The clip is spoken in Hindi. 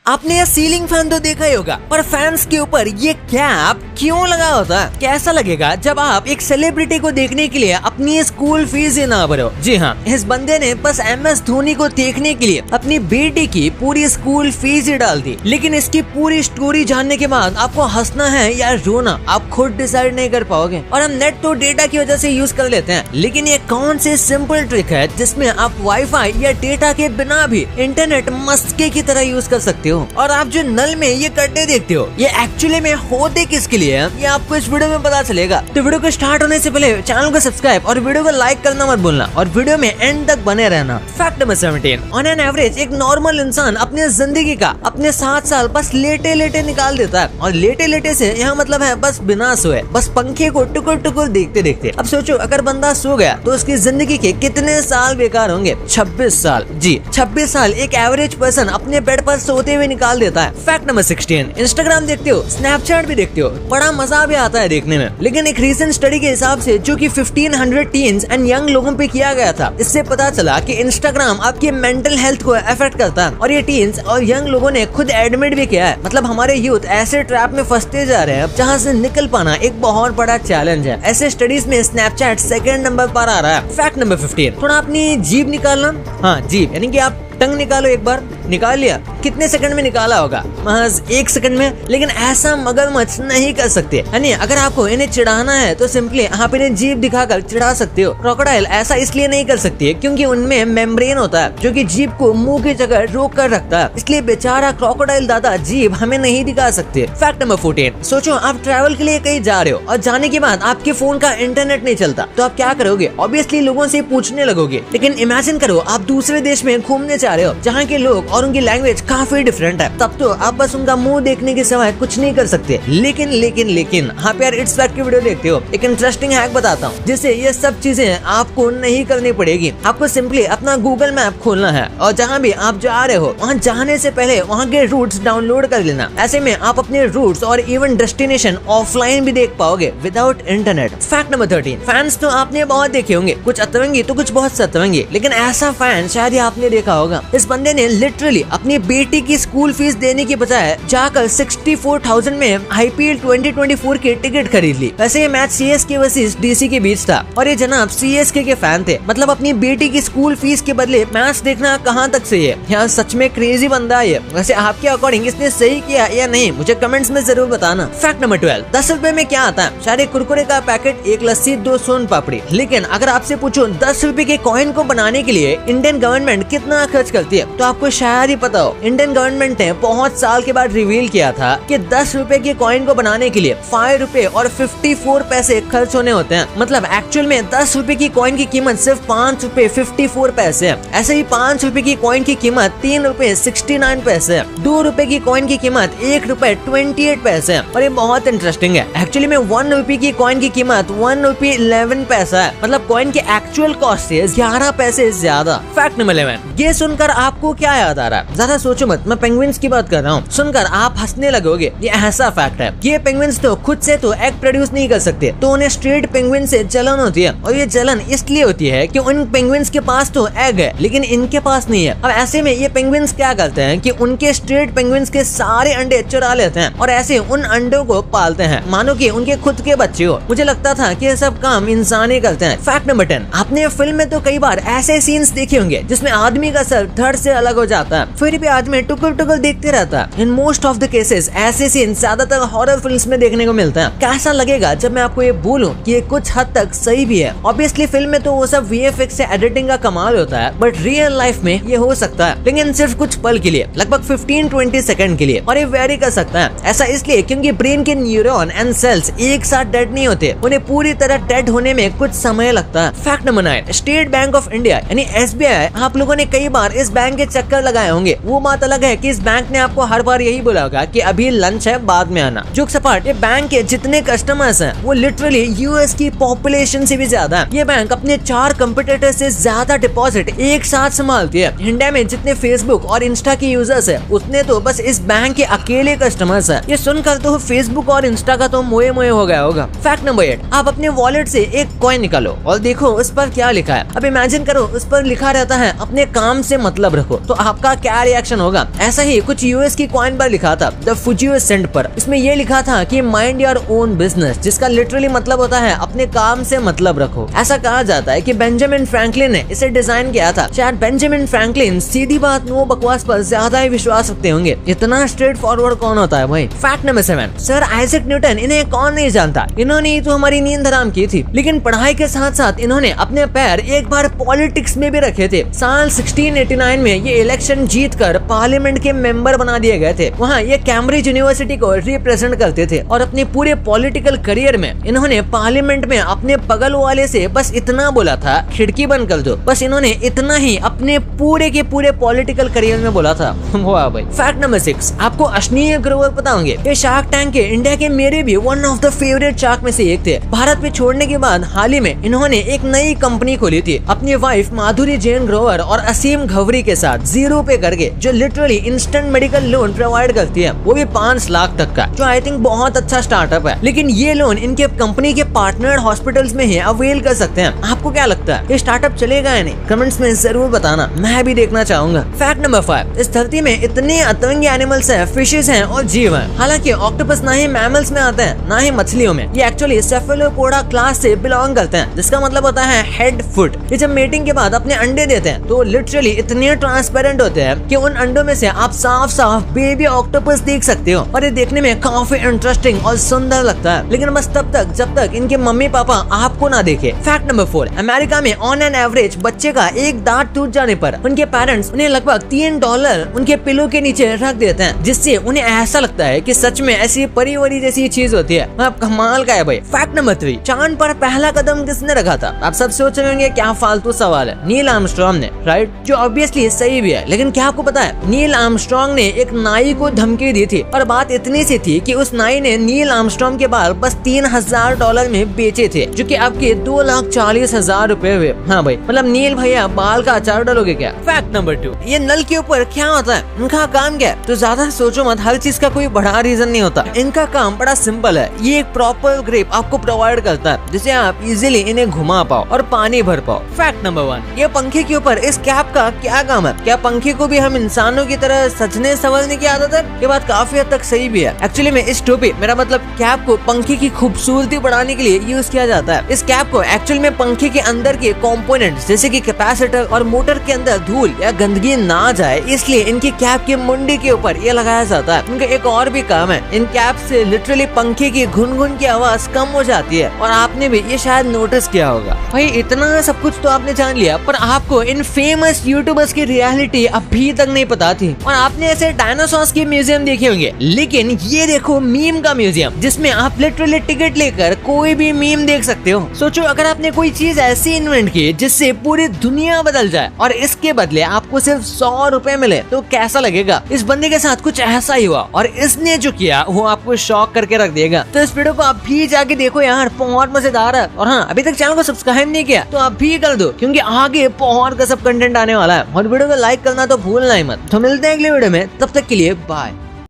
आपने ये सीलिंग फैन तो देखा ही होगा, पर फैंस के ऊपर ये कैप क्यों लगा होता है? कैसा लगेगा जब आप एक सेलिब्रिटी को देखने के लिए अपनी स्कूल फीस ही ना भरो। जी हाँ, इस बंदे ने बस MS धोनी को देखने के लिए अपनी बेटी की पूरी स्कूल फीस ही डाल दी। लेकिन इसकी पूरी स्टोरी जानने के बाद आपको हंसना है या रोना, आप खुद डिसाइड नहीं कर पाओगे। और हम नेट तो डेटा की वजह से यूज कर लेते हैं, लेकिन ये कौन सी सिंपल ट्रिक है जिसमें आप वाईफाई या डेटा के बिना भी इंटरनेट मस्के की तरह यूज कर सकते हो। और आप जो नल में ये गड्ढे देखते हो, ये एक्चुअली में होते किसके लिए है, ये आपको इस वीडियो में पता चलेगा। तो वीडियो को स्टार्ट होने से पहले चैनल को सब्सक्राइब और वीडियो को लाइक करना मत भूलना, और वीडियो में एंड तक बने रहना। Fact number 17, on an average एक नॉर्मल इंसान अपने जिंदगी का अपने 7 साल बस लेटे लेटे निकाल देता है। और लेटे लेटे से यहाँ मतलब है बस बिना सोए, बस पंखे को टुकुर टुकुर देखते देखते। अब सोचो, अगर बंदा सो गया तो उसकी जिंदगी के कितने साल बेकार होंगे? 26 साल। जी, 26 साल एक एवरेज पर्सन अपने बेड पर सोते हुए निकाल देता है। फैक्ट नंबर 16, इंस्टाग्राम देखते हो, स्नैपचैट भी देखते हो, बड़ा मजा भी आता है देखने में। लेकिन एक रीसेंट स्टडी के हिसाब से जो कि 1500 टीन्स एंड यंग लोगों पे किया गया था, इससे पता चला कि इंस्टाग्राम आपकी मेंटल हेल्थ को अफेक्ट करता है। और ये टीन्स और यंग लोगों ने खुद एडमिट भी किया है। मतलब हमारे यूथ ऐसे ट्रैप में फंसते जा रहे हैं जहाँ से निकल पाना एक बहुत बड़ा चैलेंज है। ऐसे स्टडीज में स्नैपचैट सेकंड नंबर पर आ रहा है। फैक्ट नंबर 15, थोड़ा अपनी जीभ निकालना। हाँ, जीभ यानी कि आप टंग निकालो। एक बार निकाल लिया, कितने सेकंड में निकाला होगा? महज 1 सेकंड में। लेकिन ऐसा मगरमच्छ नहीं कर सकते, यानी अगर आपको इन्हें चिढ़ाना है तो सिंपली आप इन्हें जीभ दिखाकर चिढ़ा सकते हो। क्रोकोडाइल ऐसा इसलिए नहीं कर सकती है क्योंकि उनमें मेम्ब्रेन होता है जो कि जीभ को मुंह की जगह रोक कर रखता है, इसलिए बेचारा क्रोकोडाइल दादा जीभ हमें नहीं दिखा सकते। फैक्ट नंबर 14, सोचो आप ट्रैवल के लिए कहीं जा रहे हो और जाने के बाद आपके फोन का इंटरनेट नहीं चलता, तो आप क्या करोगे? ऑब्वियसली लोगों से पूछने लगोगे। लेकिन इमेजिन करो आप दूसरे देश में घूमने रहे हो जहाँ के लोग और उनकी लैंग्वेज काफी डिफरेंट है, तब तो आप बस उनका मुंह देखने के सिवाय कुछ नहीं कर सकते। लेकिन लेकिन लेकिन हाँ यार, इट्स फैक्ट की वीडियो देखते हो, एक इंटरेस्टिंग हैक बताता हूँ जिससे ये सब चीजें आपको नहीं करनी पड़ेगी। आपको सिंपली अपना गूगल मैप खोलना है और जहाँ भी आप जा रहे हो वहाँ जाने से पहले वहाँ के रूट्स डाउनलोड कर लेना। ऐसे में आप अपने रूट्स और इवन डेस्टिनेशन ऑफलाइन भी देख पाओगे without internet. Fact number 13, fans तो आपने बहुत देखे होंगे, कुछ अतरंगी तो कुछ बहुत सतरंगी, लेकिन ऐसा फैन शायद आपने देखा होगा। इस बंदे ने लिटरली अपनी बेटी की स्कूल फीस देने की बजाय जाकर 64,000 में IPL 2024 की टिकट खरीद ली। वैसे ये मैच CSK वर्सेस DC के बीच था और ये जनाब CSK के फैन थे। मतलब अपनी बेटी की स्कूल फीस के बदले मैच देखना कहाँ तक सही है? यार सच में क्रेजी बंदा है ये। वैसे आपके अकॉर्डिंग इसने सही किया या नहीं, मुझे कमेंट्स में जरूर बताना। फैक्ट नंबर 12, 10 रुपए में क्या आता है? शायद कुरकुरे का पैकेट, 1 लस्सी, 2 सोन पापड़ी। लेकिन अगर आपसे पूछो 10 रुपए के कॉइन को बनाने के लिए इंडियन गवर्नमेंट कितना खर्च करती है, तो आपको शायद ही पता हो। इंडियन गवर्नमेंट ने बहुत साल के बाद रिवील किया था कि 10 रुपए के कॉइन को बनाने के लिए 5 रुपए और 54 पैसे खर्च होने होते हैं। मतलब एक्चुअल में 10 रुपए की कॉइन की कीमत सिर्फ 5 रुपए 54 पैसे है। ऐसे ही 5 रुपए की कॉइन की कीमत 3 रुपए 69 पैसे है। 2 रुपए की कॉइन की कीमत 1 रुपए 28 पैसे है। और ये बहुत इंटरेस्टिंग है, एक्चुअली में 1 रुपए की कॉइन की कीमत 1 रुपए 11 पैसा है। मतलब कॉइन के एक्चुअल कॉस्ट से 11 पैसे ज्यादा। फैक्ट नंबर 11, ये सुनकर आपको क्या याद आ रहा है? ज्यादा सोचो मत, मैं पेंगुइन्स की बात कर रहा हूँ। सुनकर आप हंसने लगोगे, ये ऐसा फैक्ट है। ये पेंगुइन्स तो खुद से तो एग प्रोड्यूस नहीं कर सकते, तो उन्हें स्ट्रेट पेंगुइन से जलन होती है। और ये जलन इसलिए होती है कि उन पेंगुइन्स के पास तो एग है लेकिन इनके पास नहीं है। अब ऐसे में ये पेंगुइन्स क्या करते हैं कि उनके स्ट्रेट पेंगुइन्स के सारे अंडे चुरा लेते हैं और ऐसे उन अंडों को पालते हैं मानो कि उनके खुद के बच्चे हो। मुझे लगता था कि ये सब काम इंसान ही करते हैं। फैक्ट नंबर 10, आपने फिल्म में तो कई बार ऐसे सीन्स देखे होंगे जिसमें आदमी का सर धड़ से अलग हो जाता है, फिर भी आदमी टुकुर टुकुर देखते रहता है। In most of the cases ऐसे सीन ज्यादातर हॉरर फिल्म्स में देखने को मिलते हैं। कैसा लगेगा जब मैं आपको ये बोलूं कि ये कुछ हद तक सही भी है? ऑब्वियसली फिल्म में तो वो सब VFX से एडिटिंग का कमाल होता है, बट रियल लाइफ में ये हो सकता है, लेकिन सिर्फ कुछ पल के लिए, लगभग 15-20 सेकंड के लिए। और ये वेरी कर सकता है। ऐसा इसलिए क्योंकि ब्रेन के न्यूरॉन एंड सेल्स एक साथ डेड नहीं होते, उन्हें पूरी तरह डेड होने में कुछ समय लगता है। Fact number 9, state bank of India यानी SBI, आप लोगों ने कई बार इस बैंक के चक्कर लगाए होंगे। वो बात अलग है कि इस बैंक ने आपको हर बार यही बोला होगा कि अभी लंच है, बाद में आना। जोक्स अपार्ट, ये बैंक के जितने कस्टमर्स हैं वो लिटरली US की पॉपुलेशन से भी ज्यादा है। ये बैंक अपने 4 कंपटीटर से ज्यादा डिपॉजिट एक साथ संभालती है। इंडिया में जितने फेसबुक और इंस्टा के यूजर्स है उतने तो बस इस बैंक के अकेले कस्टमर्स है। ये सुनकर तो फेसबुक और इंस्टा का तो मोए मोए हो गया होगा। फैक्ट नंबर 8, आप अपने वॉलेट से एक कॉइन निकालो और देखो उस पर क्या लिखा है। अब इमेजिन करो उस पर लिखा रहता है अपने काम से मतलब रखो, तो आपका आपका क्या रिएक्शन होगा। ऐसा ही कुछ यूएस की कॉइन पर लिखा था द फुजियो सेंट पर। इसमें ये लिखा था कि माइंड योर ओन बिजनेस, जिसका लिटरली मतलब होता है अपने काम से मतलब रखो। ऐसा कहा जाता है कि बेंजामिन फ्रैंकलिन ने इसे डिजाइन किया था। शायद बेंजामिन फ्रैंकलिन सीधी बात नो बकवास पर ज्यादा ही विश्वास रखते होंगे। इतना स्ट्रेट फॉरवर्ड कौन होता है भाई। Fact number 7, sir Isaac Newton, इन्हें कौन नहीं जानता। इन्होंने ही तो हमारी नींद हराम की थी, लेकिन पढ़ाई के साथ साथ इन्होंने अपने पैर एक बार पॉलिटिक्स में भी रखे थे। साल 1689 में ये इलेक्शन जीतकर पार्लियामेंट के मेंबर बना दिए गए थे। वहाँ ये कैम्ब्रिज यूनिवर्सिटी को रिप्रेजेंट करते थे और अपने पूरे पॉलिटिकल करियर में इन्होंने पार्लियामेंट में अपने बगल वाले से बस इतना बोला था, खिड़की बंद कर दो। बस इन्होंने इतना ही अपने पूरे के पूरे पॉलिटिकल करियर में बोला था। वाह भाई। फैक्ट नंबर 6, आपको अश्नीय ग्रोवर पता होंगे। ये शार्क टैंक के इंडिया के मेरे भी one of the favourite shark में से एक थे। भारत में छोड़ने के बाद हाल ही में इन्होंने एक नई कंपनी खोली थी अपनी वाइफ माधुरी जैन ग्रोवर और असीम घवरी के साथ, 0 पे करके, जो literally instant medical loan provide करती है, वो भी 5 लाख तक का, जो आई थिंक बहुत अच्छा स्टार्टअप है। लेकिन ये लोन इनके कंपनी के पार्टनर हॉस्पिटल्स में ही अवेल कर सकते हैं। आपको क्या लगता है ये स्टार्टअप चलेगा या नहीं? कमेंट्स में जरूर बताना, मैं भी देखना चाहूंगा। फैक्ट नंबर 5, इस धरती में इतने अतरंगी एनिमल्स हैं, फिशेस हैं और जीव हैं। हालांकि ऑक्टोपस ना ही मैमल्स में आते हैं ना ही मछलियों में। ये एक्चुअली सेफेलोपोडा क्लास से बिलोंग करते हैं, जिसका मतलब होता है हेड फुट। ये जब मेटिंग के बाद अपने अंडे देते हैं तो लिटरली इतने ट्रांसपेरेंट होते हैं कि उन अंडों में से आप साफ साफ बेबी ऑक्टोपस देख सकते हो और ये देखने में काफी इंटरेस्टिंग और सुंदर लगता है, लेकिन बस तब तक जब तक इनके मम्मी पापा आपको ना देखे। फैक्ट नंबर 4, अमेरिका में ऑन एन एवरेज बच्चे का एक दांत टूट जाने पर उनके पेरेंट्स उन्हें लगभग $3 उनके पिलो के नीचे रख देते हैं, जिससे उन्हें ऐसा लगता है कि सच में ऐसी परिवारी जैसी चीज होती है। आप कमाल का है भाई। फैक्ट नंबर 3, चांद पर पहला कदम किसने रखा था? आप सब सोच रहे होंगे क्या फालतू सवाल है। नील आर्मस्ट्रॉन्ग ने, राइट, जो ऑब्वियसली सही भी है। लेकिन क्या आपको पता है नील आर्मस्ट्रॉन्ग ने एक नाई को धमकी दी थी और बात इतनी सी थी कि उस नाई ने नील आर्मस्ट्रॉन्ग के बाल बस $3000 में बेचे थे, जो कि आपके $2,40,000 हुए। हाँ भाई, मतलब नील भैया बाल का अचार डालोगे क्या? फैक्ट नंबर 2, ये नल के ऊपर क्या होता है? इनका काम क्या है? तो ज्यादा सोचो मत, हर चीज का कोई बड़ा रीजन नहीं होता। इनका काम बड़ा सिंपल है। ये एक प्रॉपर ग्रिप आपको प्रोवाइड करता है, जिससे आप इजीली इन्हें घुमा पाओ और पानी भर पाओ। फैक्ट नंबर 1, ये पंखे के ऊपर इस कैप का क्या काम है? क्या पंखे को भी हम इंसानों की तरह सजने संवरने की आदत है? ये बात काफी हद तक सही भी है। एक्चुअली में इस टोपी, मेरा मतलब कैप को पंखे की खूबसूरती बढ़ाने के लिए यूज किया जाता है। इस कैप को एक्चुअल में पंखे के अंदर के कंपोनेंट्स जैसे कि कैपेसिटर और मोटर के अंदर धूल या गंदगी ना जाए, इसलिए इनकी कैप के मुंडी के ऊपर ये लगाया जाता है। इनका एक और भी काम है, इन कैप से लिटरली पंखे की घुन-घुन की आवाज कम हो जाती है। और आपने भी ये शायद नोटिस किया होगा। भाई इतना सब कुछ तो आपने जान लिया, पर आपको इन फेमस यूट्यूबर्स की रियलिटी अभी तक नहीं पता थी। और आपने ऐसे डायनासोर्स के म्यूजियम देखे होंगे, लेकिन ये देखो मीम का म्यूजियम, जिसमें आप लिटरली टिकट लेकर कोई भी मीम देख सकते हो। सोचो अगर आपने कोई चीज ऐसी इन्वेंट की जिससे पूरी दुनिया बदल जाए और इसके बदले आपको सिर्फ $100 मिले, तो कैसा लगेगा? इस बंदे के साथ कुछ ऐसा ही हुआ और इसने जो किया वो आपको शॉक करके रख देगा। तो इस वीडियो को आप भी जाके देखो यार, बहुत मजेदार है। और हाँ, अभी तक चैनल को सब्सक्राइब नहीं किया तो आप भी कर दो, क्योंकि आगे बहुत गजब कंटेंट आने वाला है। और वीडियो को लाइक करना तो भूलना ही मत। तो मिलते हैं अगले वीडियो में, तब तक के लिए बाय।